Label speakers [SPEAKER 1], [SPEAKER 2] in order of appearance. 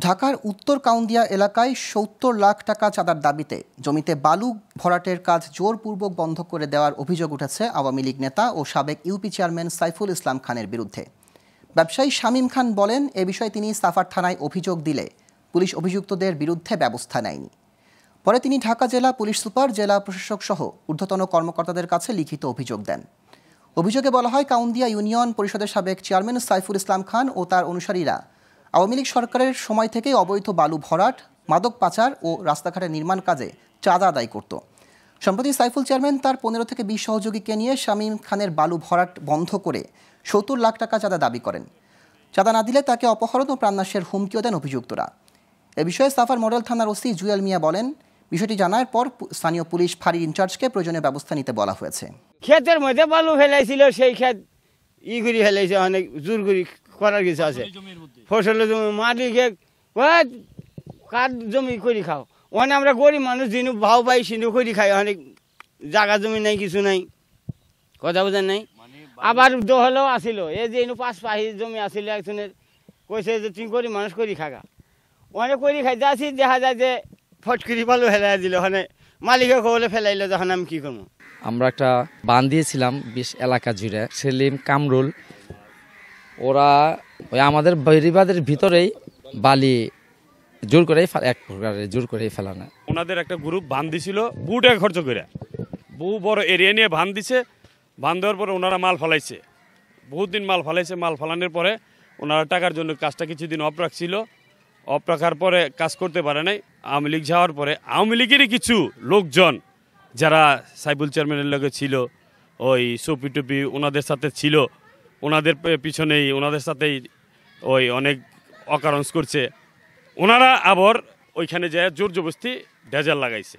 [SPEAKER 1] ঢাকার উত্তর কাউন্দিয়া এলাকায় ৭০ লাখ টাকা চাঁদার দাবিতে জমিতে বালু ভরাটের কাজ জোরপূর্বক বন্ধ করে দেওয়ার অভিযোগ উঠেছে আওয়ামী লীগ নেতা ও সাবেক ইউপি চেয়ারম্যান সাইফুল ইসলাম খানের বিরুদ্ধে। ব্যবসায়ী শামীম খান বলেন, এ বিষয়ে তিনি সাফার থানায় অভিযোগ দিলে পুলিশ অভিযুক্তদের বিরুদ্ধে ব্যবস্থা নেয়নি। পরে তিনি ঢাকা জেলা পুলিশ সুপার, জেলা প্রশাসক সহ ঊর্ধ্বতন কর্মকর্তাদের কাছে লিখিত অভিযোগ দেন। অভিযোগে বলা হয়, কাউন্দিয়া ইউনিয়ন পরিষদের সাবেক চেয়ারম্যান সাইফুল ইসলাম খান ও তার অনুসারীরা আওয়ামী লীগ সরকারের সময় থেকেই অবৈধ বালু ভরাট, মাদক পাচার ও রাস্তাঘাটের নির্মাণ কাজে চাঁদা আদায় করত। সম্প্রতি সাইফুল চেয়ারম্যান তার ১৫ থেকে ২০ সহযোগীকে নিয়ে শামীম খানের বালু ভরাট বন্ধ করে ৭০ লাখ টাকা চাঁদা দাবি করেন। চাঁদা না দিলে তাকে অপহরণ ও প্রাণনাশের হুমকিও দেন অভিযুক্তরা। এ বিষয়ে সাফার মডেল থানার ওসি জুয়েল মিয়া বলেন, বিষয়টি জানার পর স্থানীয় পুলিশ ফাঁড়ির ইনচার্জকে প্রয়োজনীয় ব্যবস্থা নিতে বলা হয়েছে।
[SPEAKER 2] ক্ষেতের মধ্যে বালু ফেলাইছিল, সেই ক্ষেত করে ফেলাইছে, অনেক জোর করে করার কিছু আছে। ফসলের জমি মালিকে কার জমি করে খাও, ওখানে আমরা গরিব মানুষ যিনি ভাও পাই সিনু করে খাই, অনেক জায়গা জমি নাই, কিছু নাই, কথা বোঝেন নাই। আবার দহলেও আসিল, এই যে পাঁচ পাহি জমি আসিল, একজনের কইছে যে তুমি গরিব মানুষ করি খাগা, ওখানে করি খাইতে আসি, দেখা যায় যে ফটকরি বালু ফেলাই দিল, ওখানে মালিকে খবলে ফেলাইলো, যখন আমি কি করবো।
[SPEAKER 3] আমরা একটা বান দিয়েছিলাম ২০ এলাকা জুড়ে, সেলিম, কামরুল, ওরা ওই আমাদের বেড়িবাঁধের ভিতরেই বালি জোর করে এক প্রকারের জোর করে ফেলানো।
[SPEAKER 4] ওনাদের একটা গ্রুপ বান দিছিল বহু টাকা খরচ করে, বহু বড় এরিয়া নিয়ে বান দিছে। বান দেওয়ার পরে ওনারা মাল ফেলাইছে, বহুত দিন মাল ফেলাইছে। মাল ফেলানোর পরে ওনারা টাকার জন্য কাজটা কিছুদিন অফ রাখছিল। অফ রাখার পরে কাজ করতে পারে নাই। আওয়ামী লীগ যাওয়ার পরে আওয়ামী লীগেরই কিছু লোকজন যারা সাইফুল চেয়ারম্যানের লগে ছিল, ওই সপি টপি ওনাদের সাথে ছিল, ওনাদের পিছনেই ওনাদের সাথেই ওই অনেক অকারণ করছে। ওনারা আবার ওইখানে যায় জোর জবরদস্তি ডেজাল লাগাইছে।